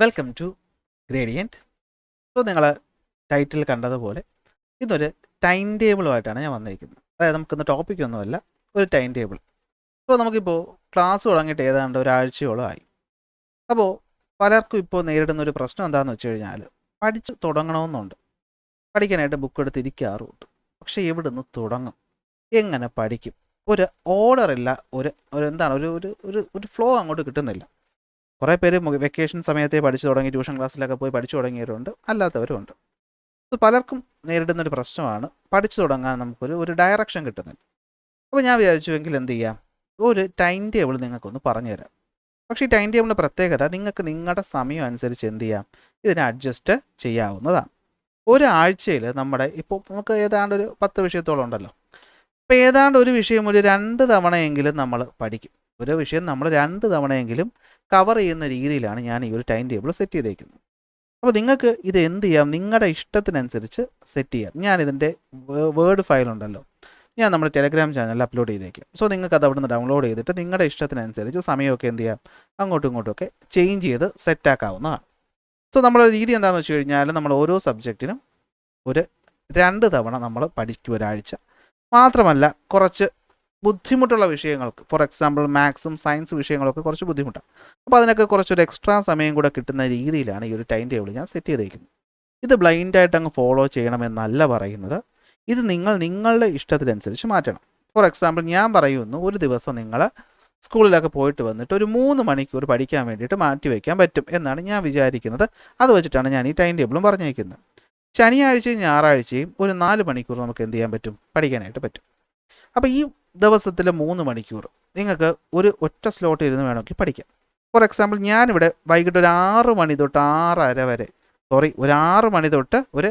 Welcome to Gradient. So നിങ്ങൾ title കണ്ടതുപോലെ ഇന്നൊരു ടൈം ടേബിളുമായിട്ടാണ് ഞാൻ വന്നിരിക്കുന്നത്. അതായത് നമുക്കിന്ന് ടോപ്പിക്കൊന്നുമല്ല, ഒരു ടൈം ടേബിൾ. സോ നമുക്കിപ്പോൾ ക്ലാസ് തുടങ്ങിയിട്ട് ഏതാണ്ട് ഒരാഴ്ചയോളം ആയി. അപ്പോൾ പലർക്കും ഇപ്പോൾ നേരിടുന്ന ഒരു പ്രശ്നം എന്താണെന്ന് വെച്ച് കഴിഞ്ഞാൽ, പഠിച്ച് തുടങ്ങണമെന്നുണ്ട്, പഠിക്കാനായിട്ട് ബുക്ക് എടുത്തിരിക്കാറുമുണ്ട്. പക്ഷേ എവിടുന്ന് തുടങ്ങും, എങ്ങനെ പഠിക്കും, ഒരു ഓർഡറില്ല, എന്താണ് ഒരു ഒരു ഒരു ഒരു ഫ്ലോ അങ്ങോട്ട് കിട്ടുന്നില്ല. കുറേ പേര് വെക്കേഷൻ സമയത്തെ പഠിച്ചു തുടങ്ങി, ട്യൂഷൻ ക്ലാസ്സിലൊക്കെ പോയി പഠിച്ചു തുടങ്ങിയവരുണ്ട്, അല്ലാത്തവരുമുണ്ട്. ഇത് പലർക്കും നേരിടുന്നൊരു പ്രശ്നമാണ്, പഠിച്ചു തുടങ്ങാൻ നമുക്കൊരു ഡയറക്ഷൻ കിട്ടുന്നില്ല. അപ്പോൾ ഞാൻ വിചാരിച്ചുവെങ്കിൽ എന്ത് ചെയ്യാം, ഒരു ടൈം ടേബിൾ നിങ്ങൾക്കൊന്ന് പറഞ്ഞുതരാം. പക്ഷേ ഈ ടൈം ടേബിളിൻ്റെ പ്രത്യേകത, നിങ്ങൾക്ക് നിങ്ങളുടെ സമയം അനുസരിച്ച് എന്ത് ചെയ്യാം, ഇതിനെ അഡ്ജസ്റ്റ് ചെയ്യാവുന്നതാണ്. ഒരാഴ്ചയിൽ ഇപ്പോൾ നമുക്ക് ഏതാണ്ട് ഒരു 10 വിഷയത്തോളം ഉണ്ടല്ലോ. അപ്പോൾ ഏതാണ്ട് ഒരു വിഷയം ഒരു 2 തവണയെങ്കിലും നമ്മൾ പഠിക്കും. ഒരു വിഷയം നമ്മൾ 2 തവണയെങ്കിലും കവർ ചെയ്യുന്ന രീതിയിലാണ് ഞാൻ ഈ ഒരു ടൈം ടേബിൾ സെറ്റ് ചെയ്തേക്കുന്നത്. അപ്പോൾ നിങ്ങൾക്ക് ഇത് എന്ത് ചെയ്യാം, നിങ്ങളുടെ ഇഷ്ടത്തിനനുസരിച്ച് സെറ്റ് ചെയ്യാം. ഞാനിതിൻ്റെ വേർഡ് ഫയലുണ്ടല്ലോ, ഞാൻ നമ്മുടെ ടെലഗ്രാം ചാനലിൽ അപ്ലോഡ് ചെയ്തേക്കാം. സോ നിങ്ങൾക്ക് അത് അവിടെ നിന്ന് ഡൗൺലോഡ് ചെയ്തിട്ട് നിങ്ങളുടെ ഇഷ്ടത്തിനനുസരിച്ച് സമയമൊക്കെ എന്ത് ചെയ്യാം, അങ്ങോട്ടും ഇങ്ങോട്ടുമൊക്കെ ചേഞ്ച് ചെയ്ത് സെറ്റാക്കാവുന്നതാണ്. സോ നമ്മുടെ രീതി എന്താണെന്ന് വെച്ച് കഴിഞ്ഞാൽ, നമ്മൾ ഓരോ സബ്ജക്റ്റിനും ഒരു 2 തവണ നമ്മൾ പഠിക്കും ഒരാഴ്ച. മാത്രമല്ല, കുറച്ച് ബുദ്ധിമുട്ടുള്ള വിഷയങ്ങൾക്ക്, ഫോർ എക്സാമ്പിൾ മാത്സും സയൻസ് വിഷയങ്ങളൊക്കെ കുറച്ച് ബുദ്ധിമുട്ടാണ്. അപ്പോൾ അതിനൊക്കെ കുറച്ചൊരു എക്സ്ട്രാ സമയം കൂടെ കിട്ടുന്ന രീതിയിലാണ് ഈ ഒരു ടൈം ടേബിൾ ഞാൻ സെറ്റ് ചെയ്തിരിക്കുന്നത്. ഇത് ബ്ലൈൻഡായിട്ട് അങ്ങ് ഫോളോ ചെയ്യണമെന്നല്ല പറയുന്നത്, ഇത് നിങ്ങളുടെ ഇഷ്ടത്തിനനുസരിച്ച് മാറ്റണം. ഫോർ എക്സാമ്പിൾ ഞാൻ പറയുന്നു, ഒരു ദിവസം നിങ്ങൾ സ്കൂളിലൊക്കെ പോയിട്ട് വന്നിട്ട് ഒരു 3 മണിക്കൂർ പഠിക്കാൻ വേണ്ടിയിട്ട് മാറ്റി വയ്ക്കാൻ പറ്റും എന്നാണ് ഞാൻ വിചാരിക്കുന്നത്. അത് വെച്ചിട്ടാണ് ഞാൻ ഈ ടൈം ടേബിളും പറഞ്ഞിരിക്കുന്നത്. ശനിയാഴ്ചയും ഞായറാഴ്ചയും ഒരു 4 മണിക്കൂർ നമുക്ക് എന്ത് ചെയ്യാൻ പറ്റും, പഠിക്കാനായിട്ട് പറ്റും. അപ്പോൾ ഈ ദിവസത്തിലെ 3 മണിക്കൂർ നിങ്ങൾക്ക് ഒരു ഒറ്റ സ്ലോട്ട് ഇരുന്ന് വേണമെങ്കിൽ പഠിക്കാം. ഫോർ എക്സാമ്പിൾ ഞാനിവിടെ വൈകിട്ട് ഒരു 6 മണി തൊട്ട് 6:30 വരെ, ഒരു 6 മണി തൊട്ട് ഒരു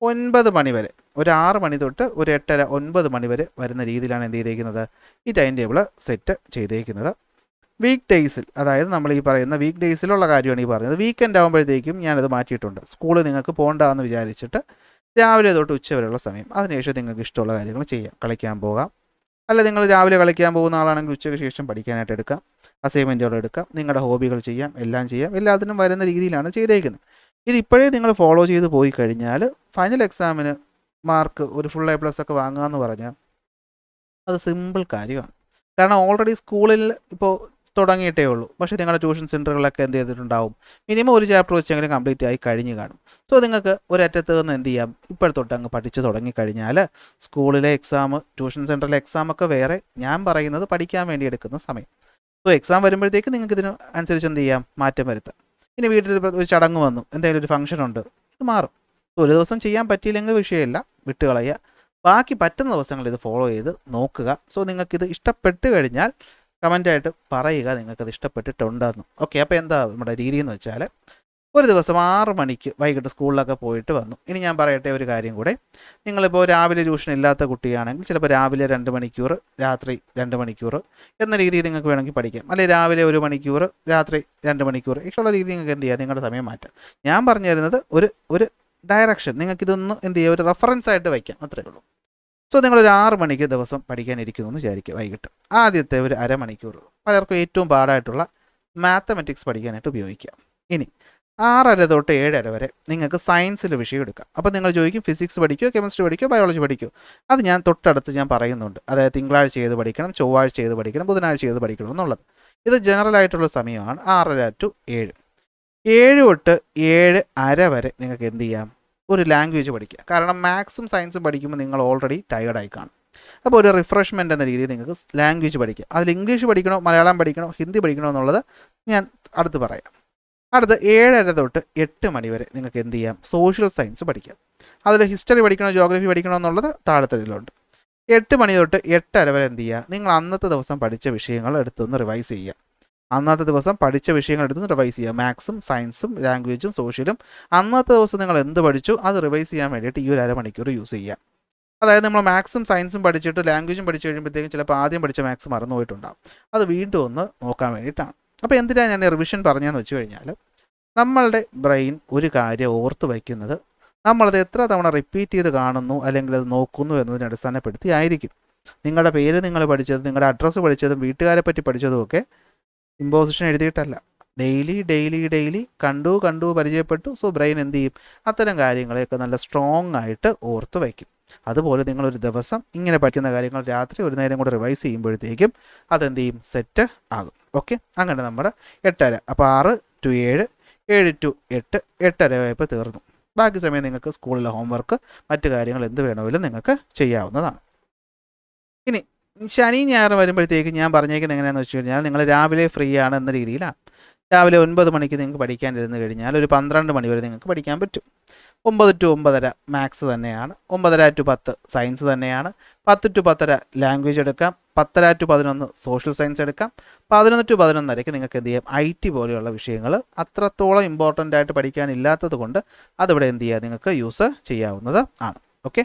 9 മണി വരെ, ഒരു 6 മണി തൊട്ട് ഒരു 8:30 9 മണി വരെ വരുന്ന രീതിയിലാണ് എന്ത് ചെയ്തേക്കുന്നത്, ഈ ടൈം ടേബിൾ സെറ്റ് ചെയ്തേക്കുന്നത്. വീക്ക് ഡേയ്സിൽ, അതായത് നമ്മൾ ഈ പറയുന്ന വീക്ക് ഡേയ്സിലുള്ള കാര്യമാണ് ഈ പറയുന്നത്. വീക്കെൻഡ് ആകുമ്പോഴത്തേക്കും ഞാനത് മാറ്റിയിട്ടുണ്ട്. സ്കൂളിൽ നിങ്ങൾക്ക് പോകണ്ടെന്ന് വിചാരിച്ചിട്ട് രാവിലെ തൊട്ട് ഉച്ച വരെയുള്ള സമയം, അതിനുശേഷം നിങ്ങൾക്ക് ഇഷ്ടമുള്ള കാര്യങ്ങൾ ചെയ്യാം. കളിക്കാൻ പോകാം, അല്ല നിങ്ങൾ രാവിലെ കളിക്കാൻ പോകുന്ന ആളാണെങ്കിൽ ഉച്ചയ്ക്ക് ശേഷം പഠിക്കാനായിട്ട് എടുക്കാം, അസൈൻമെൻറ്റുകൾ എടുക്കാം, നിങ്ങളുടെ ഹോബികൾ ചെയ്യാം, എല്ലാം ചെയ്യാം. എല്ലാത്തിനും വരുന്ന രീതിയിലാണ് ചെയ്തേക്കുന്നത്. ഇത് ഇപ്പോഴേ നിങ്ങൾ ഫോളോ ചെയ്ത് പോയി കഴിഞ്ഞാൽ ഫൈനൽ എക്സാമിന് മാർക്ക് ഒരു ഫുൾ A+ ഒക്കെ വാങ്ങുക എന്ന് പറഞ്ഞാൽ അത് സിമ്പിൾ കാര്യമാണ്. കാരണം ഓൾറെഡി സ്കൂളിൽ ഇപ്പോൾ തുടങ്ങിയിട്ടേ ഉള്ളൂ. പക്ഷേ നിങ്ങളുടെ ട്യൂഷൻ സെൻറ്ററുകളൊക്കെ എന്ത് ചെയ്തിട്ടുണ്ടാവും, മിനിമം ഒരു ചാപ്റ്റർ വെച്ചെങ്കിലും കംപ്ലീറ്റ് ആയി കഴിഞ്ഞ് കാണും. സോ നിങ്ങൾക്ക് ഒരറ്റത്ത് നിന്ന് എന്ത് ചെയ്യാം, ഇപ്പോഴത്തൊട്ട് അങ്ങ് പഠിച്ച് തുടങ്ങിക്കഴിഞ്ഞാൽ സ്കൂളിലെ എക്സാം, ട്യൂഷൻ സെൻറ്ററിലെ എക്സാമൊക്കെ വേറെ, ഞാൻ പറയുന്നത് പഠിക്കാൻ വേണ്ടി എടുക്കുന്ന സമയം. സോ എക്സാം വരുമ്പോഴത്തേക്ക് നിങ്ങൾക്ക് ഇതിന് അനുസരിച്ച് എന്ത് ചെയ്യാം, മാറ്റം വരുത്താം. ഇനി വീട്ടിൽ ഒരു ചടങ്ങ് വന്നു, എന്തെങ്കിലും ഒരു ഫംഗ്ഷൻ ഉണ്ട്, ഇത് മാറും. ഒരു ദിവസം ചെയ്യാൻ പറ്റിയില്ലെങ്കിൽ വിഷയമില്ല, വിട്ടുകളയുക. ബാക്കി പറ്റുന്ന ദിവസങ്ങൾ ഇത് ഫോളോ ചെയ്ത് നോക്കുക. സോ നിങ്ങൾക്കിത് ഇഷ്ടപ്പെട്ട് കഴിഞ്ഞാൽ കമൻ്റായിട്ട് പറയുക നിങ്ങൾക്കത് ഇഷ്ടപ്പെട്ടിട്ടുണ്ടെന്ന്. ഓക്കെ, അപ്പോൾ എന്താ നമ്മുടെ രീതി എന്ന് വെച്ചാൽ, ഒരു ദിവസം 6 മണിക്ക് വൈകിട്ട് സ്കൂളിലൊക്കെ പോയിട്ട് വന്നു. ഇനി ഞാൻ പറയട്ടെ ഒരു കാര്യം കൂടെ. നിങ്ങളിപ്പോൾ രാവിലെ ട്യൂഷൻ ഇല്ലാത്ത കുട്ടിയാണെങ്കിൽ ചിലപ്പോൾ രാവിലെ 2 മണിക്കൂർ, രാത്രി 2 മണിക്കൂർ എന്ന രീതിയിൽ നിങ്ങൾക്ക് വേണമെങ്കിൽ പഠിക്കാം. അല്ലെങ്കിൽ രാവിലെ 1 മണിക്കൂർ, രാത്രി 2 മണിക്കൂർ, ഇഷ്ടമുള്ള രീതി നിങ്ങൾക്ക് എന്ത് ചെയ്യാം, നിങ്ങളുടെ സമയം മാറ്റാം. ഞാൻ പറഞ്ഞു തരുന്നത് ഒരു ഡയറക്ഷൻ, നിങ്ങൾക്കിതൊന്ന് എന്ത് ചെയ്യുക, ഒരു റെഫറൻസ് ആയിട്ട് വയ്ക്കാം, അത്രയേ ഉള്ളൂ. സോ നിങ്ങളൊരു 6 മണിക്ക് ദിവസം പഠിക്കാനിരിക്കുന്നു എന്ന് വിചാരിക്കുക. വൈകിട്ട് ആദ്യത്തെ ഒരു അരമണിക്കൂർ പലർക്കും ഏറ്റവും പാടായിട്ടുള്ള മാത്തമെറ്റിക്സ് പഠിക്കാനായിട്ട് ഉപയോഗിക്കാം. ഇനി 6:30 തൊട്ട് 7:30 വരെ നിങ്ങൾക്ക് സയൻസിൽ വിഷയം എടുക്കാം. അപ്പോൾ നിങ്ങൾ ചോദിക്കും, ഫിസിക്സ് പഠിക്കുമോ, കെമിസ്ട്രി പഠിക്കുമോ, ബയോളജി പഠിക്കുമോ? അത് ഞാൻ തൊട്ടടുത്ത് ഞാൻ പറയുന്നുണ്ട്. അതായത് തിങ്കളാഴ്ച ചെയ്ത് പഠിക്കണം, ചൊവ്വാഴ്ച ചെയ്ത് പഠിക്കണം, ബുധനാഴ്ച ചെയ്ത് പഠിക്കണം എന്നുള്ളത്. ഇത് ജനറൽ ആയിട്ടുള്ള സമയമാണ്. 6:30 to 7. 7 തൊട്ട് 7:30 വരെ നിങ്ങൾക്ക് എന്ത് ചെയ്യാം, ഒരു ലാംഗ്വേജ് പഠിക്കുക. കാരണം മാത്സും സയൻസും പഠിക്കുമ്പോൾ നിങ്ങൾ ഓൾറെഡി ടയേർഡായി കാണും. അപ്പോൾ ഒരു റിഫ്രഷ്മെൻ്റ് എന്ന രീതിയിൽ നിങ്ങൾക്ക് ലാംഗ്വേജ് പഠിക്കുക. അതിൽ ഇംഗ്ലീഷ് പഠിക്കണോ, മലയാളം പഠിക്കണോ, ഹിന്ദി പഠിക്കണോ എന്നുള്ളത് ഞാൻ അടുത്ത് പറയാം. അടുത്ത് 7:30 തൊട്ട് 8 മണി വരെ നിങ്ങൾക്ക് എന്ത് ചെയ്യാം, സോഷ്യൽ സയൻസ് പഠിക്കാം. അതിൽ ഹിസ്റ്ററി പഠിക്കണോ, ജോഗ്രഫി പഠിക്കണോ എന്നുള്ളത് താഴത്തെ ഇതിലുണ്ട്. 8 മണി തൊട്ട് 8:30 വരെ എന്ത് ചെയ്യുക, നിങ്ങൾ അന്നത്തെ ദിവസം പഠിച്ച വിഷയങ്ങൾ എടുത്തൊന്ന് റിവൈസ് ചെയ്യുക. അന്നത്തെ ദിവസം പഠിച്ച വിഷയങ്ങൾ എടുത്ത് റിവൈസ് ചെയ്യുക. മാത്സും സയൻസും ലാംഗ്വേജും സോഷ്യലും അന്നത്തെ ദിവസം നിങ്ങൾ എന്ത് പഠിച്ചു അത് റിവൈസ് ചെയ്യാൻ വേണ്ടിയിട്ട് ഈ ഒരു അരമണിക്കൂർ യൂസ് ചെയ്യുക. അതായത് നമ്മൾ മാത്സും സയൻസും പഠിച്ചിട്ട് ലാംഗ്വേജും പഠിച്ചു കഴിയുമ്പോഴത്തേക്കും ചിലപ്പോൾ ആദ്യം പഠിച്ച മാത്സ് മറന്നു പോയിട്ടുണ്ടാകും. അത് വീണ്ടും ഒന്ന് നോക്കാൻ വേണ്ടിയിട്ടാണ്. അപ്പോൾ എന്തിനാണ് ഞാൻ റിവിഷൻ പറഞ്ഞതെന്ന് വെച്ച് കഴിഞ്ഞാൽ, നമ്മളുടെ ബ്രെയിൻ ഒരു കാര്യം ഓർത്ത് വയ്ക്കുന്നത് നമ്മളത് എത്ര തവണ റിപ്പീറ്റ് ചെയ്ത് കാണുന്നു അല്ലെങ്കിൽ അത് നോക്കുന്നു എന്നതിനെ അടിസ്ഥാനപ്പെടുത്തി ആയിരിക്കും. നിങ്ങളുടെ പേര് നിങ്ങൾ പഠിച്ചത്, നിങ്ങളുടെ അഡ്രസ്സ് പഠിച്ചതും വീട്ടുകാരെ പറ്റി പഠിച്ചതും ഒക്കെ ഇമ്പോസിഷൻ എഴുതിയിട്ടല്ല, ഡെയിലി കണ്ടു പരിചയപ്പെട്ടു. സോ ബ്രെയിൻ എന്ത് ചെയ്യും, അത്തരം കാര്യങ്ങളെയൊക്കെ നല്ല സ്ട്രോങ് ആയിട്ട് ഓർത്ത് വയ്ക്കും. അതുപോലെ നിങ്ങളൊരു ദിവസം ഇങ്ങനെ പഠിക്കുന്ന കാര്യങ്ങൾ രാത്രി ഒരു നേരം കൂടെ റിവൈസ് ചെയ്യുമ്പോഴത്തേക്കും അതെന്ത് ചെയ്യും, സെറ്റ് ആകും. ഓക്കെ, അങ്ങനെ നമ്മുടെ 8:30, അപ്പോൾ 6 to 7, 7 to 8, 8:30 ആയപ്പോൾ തീർന്നു. ബാക്കി സമയം നിങ്ങൾക്ക് സ്കൂളിലെ ഹോംവർക്ക് മറ്റു കാര്യങ്ങൾ എന്ത് വേണമെങ്കിലും നിങ്ങൾക്ക് ചെയ്യാവുന്നതാണ്. ഇനി ശനി ഞായർ വരുമ്പോഴത്തേക്ക് ഞാൻ പറഞ്ഞേക്കുന്നത് എങ്ങനെയാണെന്ന് വെച്ച് കഴിഞ്ഞാൽ, നിങ്ങൾ രാവിലെ ഫ്രീ ആണ് എന്ന രീതിയിലാണ്. രാവിലെ 9 മണിക്ക് നിങ്ങൾക്ക് പഠിക്കാനിരുന്ന് കഴിഞ്ഞാൽ ഒരു 12 മണി വരെ നിങ്ങൾക്ക് പഠിക്കാൻ പറ്റും. 9 to 9:30 മാത്സ് തന്നെയാണ്, 9:30 to 10 സയൻസ് തന്നെയാണ്, 10 to 10:30 ലാംഗ്വേജ് എടുക്കാം, 10:30 to 11 സോഷ്യൽ സയൻസ് എടുക്കാം, 11 to 11:30 നിങ്ങൾക്ക് എന്ത് ചെയ്യാം, IT പോലെയുള്ള വിഷയങ്ങൾ അത്രത്തോളം ഇമ്പോർട്ടൻ്റ് ആയിട്ട് പഠിക്കാനില്ലാത്തത് കൊണ്ട് അതിവിടെ എന്ത് ചെയ്യുക, നിങ്ങൾക്ക് യൂസ് ചെയ്യാവുന്നത് ആണ്. ഓക്കെ,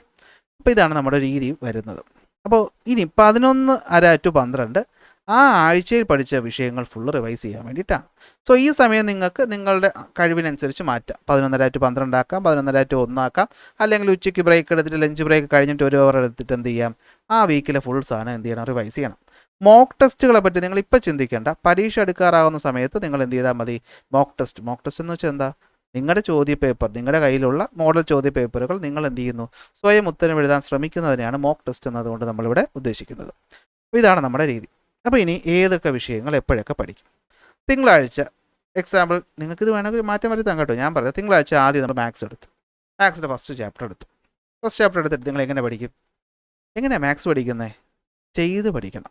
അപ്പോൾ ഇതാണ് നമ്മുടെ രീതി വരുന്നത്. അപ്പോൾ ഇനി 11:30 to 12 ആ ആഴ്ചയിൽ പഠിച്ച വിഷയങ്ങൾ ഫുള്ള് റിവൈസ് ചെയ്യാൻ വേണ്ടിയിട്ടാണ്. സോ ഈ സമയം നിങ്ങൾക്ക് നിങ്ങളുടെ കഴിവിനനുസരിച്ച് മാറ്റാം. 11:30 to 12 ആക്കാം, 11:30 to 1 ആക്കാം, അല്ലെങ്കിൽ ഉച്ചയ്ക്ക് ബ്രേക്ക് എടുത്തിട്ട് ലഞ്ച് ബ്രേക്ക് കഴിഞ്ഞിട്ട് 1 hour എടുത്തിട്ട് എന്ത് ചെയ്യാം, ആ വീക്കിലെ ഫുൾ സാധനം എന്ത് ചെയ്യണം, റിവൈസ് ചെയ്യണം. മോക്ക് ടെസ്റ്റുകളെ പറ്റി നിങ്ങൾ ഇപ്പോൾ ചിന്തിക്കേണ്ട. പരീക്ഷ എടുക്കാറാവുന്ന സമയത്ത് നിങ്ങൾ എന്ത് ചെയ്താൽ മതി, മോക്ക് ടെസ്റ്റ് എന്ന് വെച്ചാൽ എന്താ, നിങ്ങളുടെ ചോദ്യ പേപ്പർ, നിങ്ങളുടെ കയ്യിലുള്ള മോഡൽ ചോദ്യ പേപ്പറുകൾ നിങ്ങൾ എന്ത് ചെയ്യുന്നു, സ്വയം ഉത്തരം എഴുതാൻ ശ്രമിക്കുന്നതിനെയാണ് മോക്ക് ടെസ്റ്റ് എന്നതുകൊണ്ട് നമ്മളിവിടെ ഉദ്ദേശിക്കുന്നത്. അപ്പോൾ ഇതാണ് നമ്മുടെ രീതി. അപ്പോൾ ഇനി ഏതൊക്കെ വിഷയങ്ങൾ എപ്പോഴൊക്കെ പഠിക്കും. തിങ്കളാഴ്ച എക്സാമ്പിൾ, നിങ്ങൾക്കിത് വേണമെങ്കിൽ മാറ്റം വരുത്താം കേട്ടോ. ഞാൻ പറയാം, തിങ്കളാഴ്ച ആദ്യം നമ്മൾ മാത്സ് എടുത്തു, മാത്സിൻ്റെ ഫസ്റ്റ് ചാപ്റ്റർ എടുത്തിട്ട് നിങ്ങൾ എങ്ങനെ പഠിക്കും? എങ്ങനെയാണ് മാത്സ് പഠിക്കുന്നത്? ചെയ്ത് പഠിക്കണം.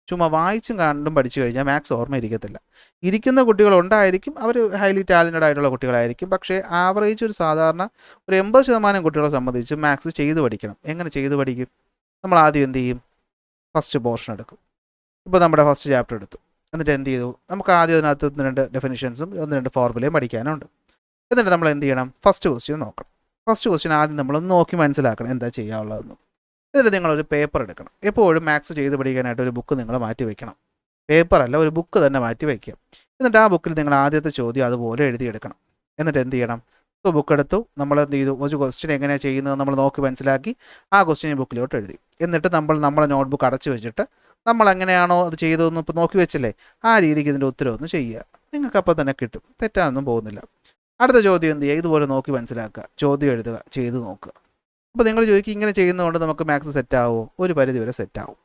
ചുമ്മാ വായിച്ചും കണ്ടും പഠിച്ചു കഴിഞ്ഞാൽ മാത്സ് ഓർമ്മ ഇരിക്കത്തില്ല. ഇരിക്കുന്ന കുട്ടികളുണ്ടായിരിക്കും, അവർ ഹൈലി ടാലൻറ്റഡ് ആയിട്ടുള്ള കുട്ടികളായിരിക്കും. പക്ഷേ ആവറേജ് ഒരു സാധാരണ ഒരു 80% കുട്ടികളെ സംബന്ധിച്ച് മാത്സ് ചെയ്ത് പഠിക്കണം. എങ്ങനെ ചെയ്ത് പഠിക്കും? നമ്മൾ ആദ്യം എന്ത് ചെയ്യും, ഫസ്റ്റ് പോർഷൻ എടുക്കും. ഇപ്പോൾ നമ്മുടെ ഫസ്റ്റ് ചാപ്റ്റർ എടുത്തു, എന്നിട്ട് എന്ത് ചെയ്തു, നമുക്ക് ആദ്യം അതിനകത്ത് 1-2 ഡെഫിനിഷൻസും 1-2 ഫോർമുലയും പഠിക്കാനുണ്ട്. എന്നിട്ട് നമ്മൾ എന്ത് ചെയ്യണം, ഫസ്റ്റ് ക്വസ്റ്റ്യൻ നോക്കണം. ഫസ്റ്റ് ക്വസ്റ്റ്യൻ ആദ്യം നമ്മളൊന്ന് നോക്കി മനസ്സിലാക്കണം എന്താ ചെയ്യാനുള്ളതെന്ന്. എന്നിട്ട് നിങ്ങളൊരു പേപ്പർ എടുക്കണം. എപ്പോഴും മാത്സ് ചെയ്ത് പഠിക്കാനായിട്ട് ഒരു ബുക്ക് നിങ്ങൾ മാറ്റി വയ്ക്കണം. പേപ്പറല്ല, ഒരു ബുക്ക് തന്നെ മാറ്റി വയ്ക്കുക. എന്നിട്ട് ആ ബുക്കിൽ നിങ്ങൾ ആദ്യത്തെ ചോദ്യം അതുപോലെ എഴുതിയെടുക്കണം. എന്നിട്ട് എന്ത് ചെയ്യണം, ഇപ്പോൾ ബുക്ക് എടുത്തു, നമ്മൾ എന്ത് ചെയ്തു, ഒരു ക്വസ്റ്റ്യൻ എങ്ങനെയാണ് ചെയ്യുന്നത് നമ്മൾ നോക്കി മനസ്സിലാക്കി ആ ക്വസ്റ്റ്യൻ ബുക്കിലോട്ട് എഴുതി. എന്നിട്ട് നമ്മളെ നോട്ട്ബുക്ക് അടച്ചു വെച്ചിട്ട് നമ്മൾ എങ്ങനെയാണോ അത് ചെയ്തതെന്ന് ഇപ്പോൾ നോക്കി വെച്ചില്ലേ, ആ രീതിക്ക് ഇതിൻ്റെ ഉത്തരവൊന്നും ചെയ്യുക. നിങ്ങൾക്ക് അപ്പോൾ തന്നെ കിട്ടും, തെറ്റാനൊന്നും പോകുന്നില്ല. അടുത്ത ചോദ്യം എന്ത് ചെയ്യുക, ഇതുപോലെ നോക്കി മനസ്സിലാക്കുക, ചോദ്യം എഴുതുക, ചെയ്ത് നോക്കുക. അപ്പോൾ നിങ്ങൾ ചോദിക്കും, ഇങ്ങനെ ചെയ്യുന്നതുകൊണ്ട് നമുക്ക് മാത്സ് സെറ്റാവുമോ? ഒരു പരിധി വരെ സെറ്റാവും.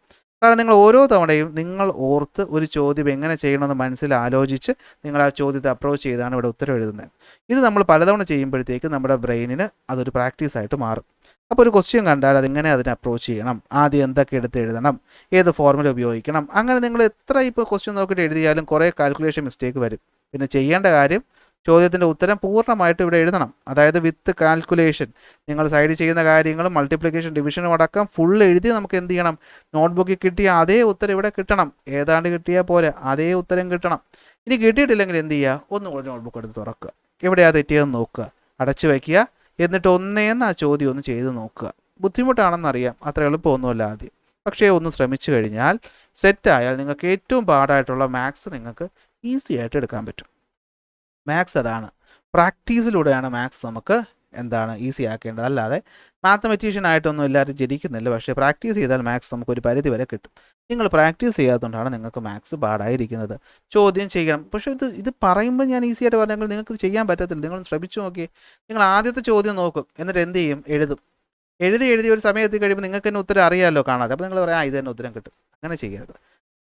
കാരണം നിങ്ങൾ ഓരോ തവണയും നിങ്ങൾ ഓർത്ത് ഒരു ചോദ്യം എങ്ങനെ ചെയ്യണമെന്ന് മനസ്സിൽ ആലോചിച്ച് നിങ്ങൾ ആ ചോദ്യത്തെ അപ്രോച്ച് ചെയ്താണ് ഇവിടെ ഉത്തരം എഴുതുന്നത്. ഇത് നമ്മൾ പലതവണ ചെയ്യുമ്പോഴത്തേക്ക് നമ്മുടെ ബ്രെയിനിന് അതൊരു പ്രാക്ടീസായിട്ട് മാറും. അപ്പോൾ ഒരു ക്വസ്റ്റ്യൻ കണ്ടാൽ അതിങ്ങനെ അതിനെ അപ്രോച്ച് ചെയ്യണം, ആദ്യം എന്തൊക്കെ എടുത്ത് എഴുതണം, ഏത് ഫോർമുല ഉപയോഗിക്കണം, അങ്ങനെ നിങ്ങൾ എത്ര ഇപ്പോൾ ക്വസ്റ്റ്യൻ നോക്കിയിട്ട് എഴുതിയാലും കുറേ കാൽക്കുലേഷൻ മിസ്റ്റേക്ക് വരും. പിന്നെ ചെയ്യേണ്ട കാര്യം, ചോദ്യത്തിൻ്റെ ഉത്തരം പൂർണ്ണമായിട്ട് ഇവിടെ എഴുതണം. അതായത് വിത്ത് കാൽക്കുലേഷൻ, നിങ്ങൾ സൈഡിൽ ചെയ്യുന്ന കാര്യങ്ങളും മൾട്ടിപ്ലിക്കേഷൻ ഡിവിഷനും അടക്കം ഫുൾ എഴുതി നമുക്ക് എന്ത് ചെയ്യണം, നോട്ട്ബുക്കിൽ കിട്ടിയ അതേ ഉത്തരം ഇവിടെ കിട്ടണം. ഏതാണ്ട് കിട്ടിയാൽ പോലെ അതേ ഉത്തരം കിട്ടണം. ഇനി കിട്ടിയിട്ടില്ലെങ്കിൽ എന്ത് ചെയ്യുക, ഒന്നുകൂടെ നോട്ട്ബുക്ക് എടുത്ത് തുറക്കുക, എവിടെയാണ് തെറ്റിയതെന്ന് നോക്കുക, അടച്ചു വയ്ക്കുക, എന്നിട്ട് ഒന്നേന്ന് ആ ചോദ്യം ഒന്ന് ചെയ്ത് നോക്കുക. ബുദ്ധിമുട്ടാണെന്നറിയാം, അത്ര എളുപ്പമൊന്നുമല്ല ആദ്യം, പക്ഷേ ഒന്ന് ശ്രമിച്ചു കഴിഞ്ഞാൽ സെറ്റായാൽ നിങ്ങൾക്ക് ഏറ്റവും പാടായിട്ടുള്ള മാത്സ് നിങ്ങൾക്ക് ഈസി ആയിട്ട് എടുക്കാൻ പറ്റും. മാത്സ് അതാണ്, പ്രാക്ടീസിലൂടെയാണ് മാത്സ് നമുക്ക് എന്താണ് ഈസി ആക്കേണ്ടത്. അല്ലാതെ മാത്തമെറ്റീഷ്യൻ ആയിട്ടൊന്നും എല്ലാവരും ജനിക്കുന്നില്ല, പക്ഷേ പ്രാക്ടീസ് ചെയ്താൽ മാത്സ് നമുക്കൊരു പരിധി വരെ കിട്ടും. നിങ്ങൾ പ്രാക്ടീസ് ചെയ്യാത്തതുകൊണ്ടാണ് നിങ്ങൾക്ക് മാത്സ് പാടായിരിക്കുന്നത്. ചോദ്യം ചെയ്യണം, പക്ഷേ ഇത് പറയുമ്പോൾ ഞാൻ ഈസി ആയിട്ട് പറഞ്ഞെങ്കിൽ നിങ്ങൾക്ക് ചെയ്യാൻ പറ്റത്തില്ല. നിങ്ങൾ ശ്രമിച്ചു നോക്കി, നിങ്ങൾ ആദ്യത്തെ ചോദ്യം നോക്കും, എന്നിട്ട് എന്ത് ചെയ്യും, എഴുതി ഒരു സമയത്ത് കഴിയുമ്പോൾ നിങ്ങൾക്ക് തന്നെ ഉത്തരം അറിയാമല്ലോ കാണാതെ. അപ്പോൾ നിങ്ങൾ പറയാം, ഇത് തന്നെ ഉത്തരം കിട്ടും. അങ്ങനെ ചെയ്യരുത്.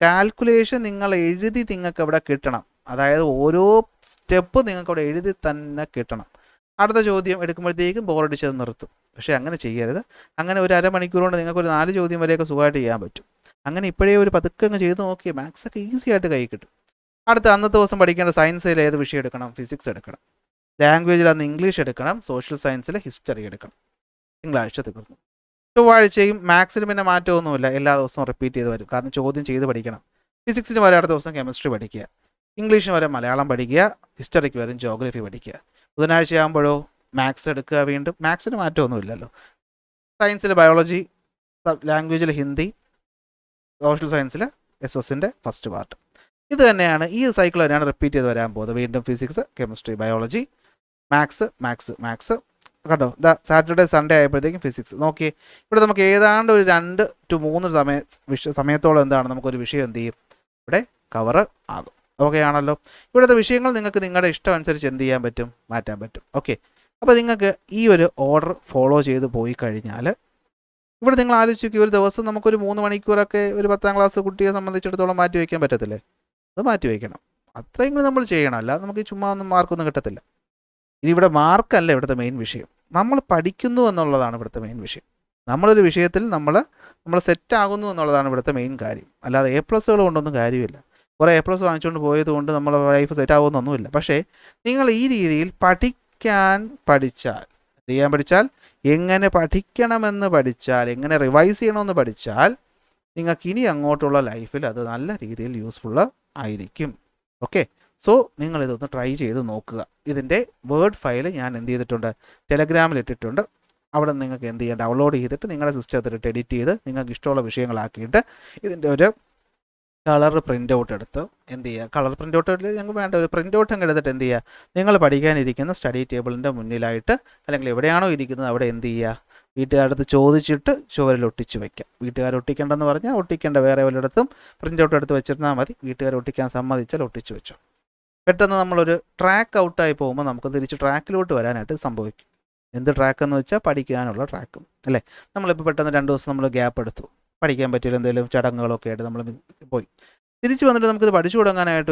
കാൽക്കുലേഷൻ നിങ്ങൾ എഴുതി നിങ്ങൾക്ക് അവിടെ കിട്ടണം. അതായത് ഓരോ സ്റ്റെപ്പ് നിങ്ങൾക്ക് അവിടെ എഴുതി തന്നെ കിട്ടണം. അടുത്ത ചോദ്യം എടുക്കുമ്പോഴത്തേക്കും ബോറടിച്ചത് നിർത്തും. പക്ഷേ അങ്ങനെ ചെയ്യരുത്. അങ്ങനെ ഒരു അരമണിക്കൂർ കൊണ്ട് നിങ്ങൾക്കൊരു 4 ചോദ്യം വരെയൊക്കെ സുഖമായിട്ട് ചെയ്യാൻ പറ്റും. അങ്ങനെ ഇപ്പോഴേ ഒരു പതുക്കെ അങ്ങ് ചെയ്ത് നോക്കിയാൽ മാത്സൊക്കെ ഈസി ആയിട്ട് കൈ കിട്ടും. അന്നത്തെ ദിവസം പഠിക്കേണ്ട സയൻസിൽ ഏത് വിഷയം എടുക്കണം, ഫിസിക്സ് എടുക്കണം. ലാംഗ്വേജിൽ അന്ന് ഇംഗ്ലീഷ് എടുക്കണം. സോഷ്യൽ സയൻസിൽ ഹിസ്റ്ററി എടുക്കണം. തിങ്കളാഴ്ച തീർന്നു. ചൊവ്വാഴ്ചയും മാത്സിന് പിന്നെ മാറ്റമൊന്നുമില്ല, എല്ലാ ദിവസവും റിപ്പീറ്റ് ചെയ്ത് വരും. കാരണം ചോദ്യം ചെയ്ത് പഠിക്കണം. ഫിസിക്സിന് വരെ അടുത്ത ദിവസം കെമിസ്ട്രി പഠിക്കുക, ഇംഗ്ലീഷിന് വരെ മലയാളം പഠിക്കുക, ഹിസ്റ്ററിക്ക് വരും ജോഗ്രഫി പഠിക്കുക. ബുധനാഴ്ച ആകുമ്പോഴോ മാത്സ് എടുക്കുക. വീണ്ടും മാത്സിന് മാറ്റമൊന്നുമില്ലല്ലോ. സയൻസിൽ ബയോളജി, ലാംഗ്വേജിൽ ഹിന്ദി, സോഷ്യൽ സയൻസിൽ SS-ൻ്റെ ഫസ്റ്റ് പാർട്ട്. ഇത് തന്നെയാണ്, ഈ സൈക്കിൾ തന്നെയാണ് റിപ്പീറ്റ് ചെയ്ത് വരാൻ പോകുന്നത്. വീണ്ടും ഫിസിക്സ്, കെമിസ്ട്രി, ബയോളജി, മാത്സ് കണ്ടോ. സാറ്റർഡേ സൺഡേ ആയപ്പോഴത്തേക്കും ഫിസിക്സ്. നോക്കിയേ, ഇവിടെ നമുക്ക് ഏതാണ്ട് ഒരു 2 to 3 സമയത്തോളം എന്താണ് നമുക്കൊരു വിഷയം എന്ത് ചെയ്യും, ഇവിടെ കവർ ആകും. ഓക്കെ ആണല്ലോ. ഇവിടുത്തെ വിഷയങ്ങൾ നിങ്ങൾക്ക് നിങ്ങളുടെ ഇഷ്ടം അനുസരിച്ച് എന്ത് ചെയ്യാൻ പറ്റും, മാറ്റാൻ പറ്റും. ഓക്കെ, അപ്പോൾ നിങ്ങൾക്ക് ഈ ഒരു ഓർഡർ ഫോളോ ചെയ്ത് പോയി കഴിഞ്ഞാൽ ഇവിടെ നിങ്ങൾ ആലോചിക്കുക, ഒരു ദിവസം നമുക്കൊരു 3 മണിക്കൂറൊക്കെ ഒരു 10ാം ക്ലാസ് കുട്ടിയെ സംബന്ധിച്ചിടത്തോളം മാറ്റി വയ്ക്കാൻ പറ്റത്തില്ലേ? അത് മാറ്റി വയ്ക്കണം. അത്രയെങ്കിലും നമ്മൾ ചെയ്യണം, അല്ലാതെ നമുക്ക് ചുമ്മാ ഒന്നും മാർക്കൊന്നും കിട്ടത്തില്ല. ഇനി ഇവിടെ മാർക്കല്ല ഇവിടുത്തെ മെയിൻ വിഷയം, നമ്മൾ പഠിക്കുന്നു എന്നുള്ളതാണ് ഇവിടുത്തെ മെയിൻ വിഷയം. നമ്മളൊരു വിഷയത്തിൽ നമ്മൾ സെറ്റ് ആകുന്നു എന്നുള്ളതാണ് ഇവിടുത്തെ മെയിൻ കാര്യം. അല്ലാതെ A+കൾ കൊണ്ടൊന്നും കാര്യമില്ല. കുറേ A+ വാങ്ങിച്ചുകൊണ്ട് പോയത് കൊണ്ട് നമ്മളെ ലൈഫ് സെറ്റ് ആകുമെന്നൊന്നുമില്ല. പക്ഷേ നിങ്ങൾ ഈ രീതിയിൽ പഠിച്ചാൽ, എന്ത് ചെയ്യാൻ പഠിച്ചാൽ, എങ്ങനെ പഠിക്കണമെന്ന് പഠിച്ചാൽ, എങ്ങനെ റിവൈസ് ചെയ്യണമെന്ന് പഠിച്ചാൽ നിങ്ങൾക്ക് ഇനി അങ്ങോട്ടുള്ള ലൈഫിൽ അത് നല്ല രീതിയിൽ യൂസ്ഫുൾ ആയിരിക്കും. ഓക്കെ, സോ നിങ്ങളിതൊന്ന് ട്രൈ ചെയ്ത് നോക്കുക. ഇതിൻ്റെ വേർഡ് ഫയൽ ഞാൻ എന്ത് ചെയ്തിട്ടുണ്ട്, ടെലഗ്രാമിൽ ഇട്ടിട്ടുണ്ട്. അവിടെ നിങ്ങൾക്ക് എന്ത് ചെയ്യാം, ഡൗൺലോഡ് ചെയ്തിട്ട് നിങ്ങളുടെ സിസ്റ്റത്തിലിട്ട് എഡിറ്റ് ചെയ്ത് നിങ്ങൾക്ക് ഇഷ്ടമുള്ള വിഷയങ്ങളാക്കിയിട്ട് ഇതിൻ്റെ ഒരു കളർ പ്രിൻ്റ് ഔട്ട് എടുത്ത് എന്ത് ചെയ്യുക, കളർ പ്രിൻ്റ് ഔട്ട് ഞങ്ങൾക്ക് വേണ്ട ഒരു പ്രിൻ്റ് ഔട്ട് അങ്ങ് എടുത്തിട്ട് എന്ത് ചെയ്യുക, നിങ്ങൾ പഠിക്കാനിരിക്കുന്ന സ്റ്റഡി ടേബിളിൻ്റെ മുന്നിലായിട്ട് അല്ലെങ്കിൽ എവിടെയാണോ ഇരിക്കുന്നത് അവിടെ എന്ത് ചെയ്യുക, വീട്ടുകാരടുത്ത് ചോദിച്ചിട്ട് ചുവരിൽ ഒട്ടിച്ച് വയ്ക്കാം. വീട്ടുകാർ ഒട്ടിക്കേണ്ടെന്ന് പറഞ്ഞാൽ ഒട്ടിക്കേണ്ട, വേറെ വല്ലയിടത്തും പ്രിൻ്റ് ഔട്ട് എടുത്ത് വെച്ചിരുന്നാൽ മതി. വീട്ടുകാർ ഒട്ടിക്കാൻ സമ്മതിച്ചാൽ ഒട്ടിച്ച് വെച്ചോ. പെട്ടെന്ന് നമ്മളൊരു ട്രാക്ക് ഔട്ടായി പോകുമ്പോൾ നമുക്ക് തിരിച്ച് ട്രാക്കിലോട്ട് വരാനായിട്ട് സംഭവിക്കും. എന്ത് ട്രാക്ക് എന്ന് വെച്ചാൽ പഠിക്കാനുള്ള ട്രാക്കും അല്ലേ. നമ്മളിപ്പോൾ പെട്ടെന്ന് 2 ദിവസം നമ്മൾ ഗ്യാപ്പ് എടുത്തു, പഠിക്കാൻ പറ്റിയ എന്തെങ്കിലും ചടങ്ങുകളൊക്കെ ആയിട്ട് നമ്മൾ പോയി, തിരിച്ച് വന്നിട്ട് നമുക്കിത് പഠിച്ചു തുടങ്ങാനായിട്ട്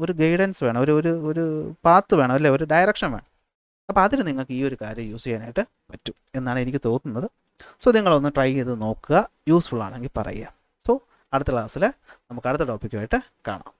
ഒരു ഗൈഡൻസ് വേണം, ഒരു പാത്ത് വേണം അല്ലേ, ഒരു ഡയറക്ഷൻ വേണം. അപ്പോൾ അതിന് നിങ്ങൾക്ക് ഈ ഒരു കാര്യം യൂസ് ചെയ്യാനായിട്ട് പറ്റും എന്നാണ് എനിക്ക് തോന്നുന്നത്. സോ നിങ്ങളൊന്ന് ട്രൈ ചെയ്ത് നോക്കുക, യൂസ്ഫുൾ ആണെങ്കിൽ പറയുക. സോ അടുത്ത ക്ലാസ്സിൽ നമുക്ക് അടുത്ത ടോപ്പിക്കുമായിട്ട് കാണാം.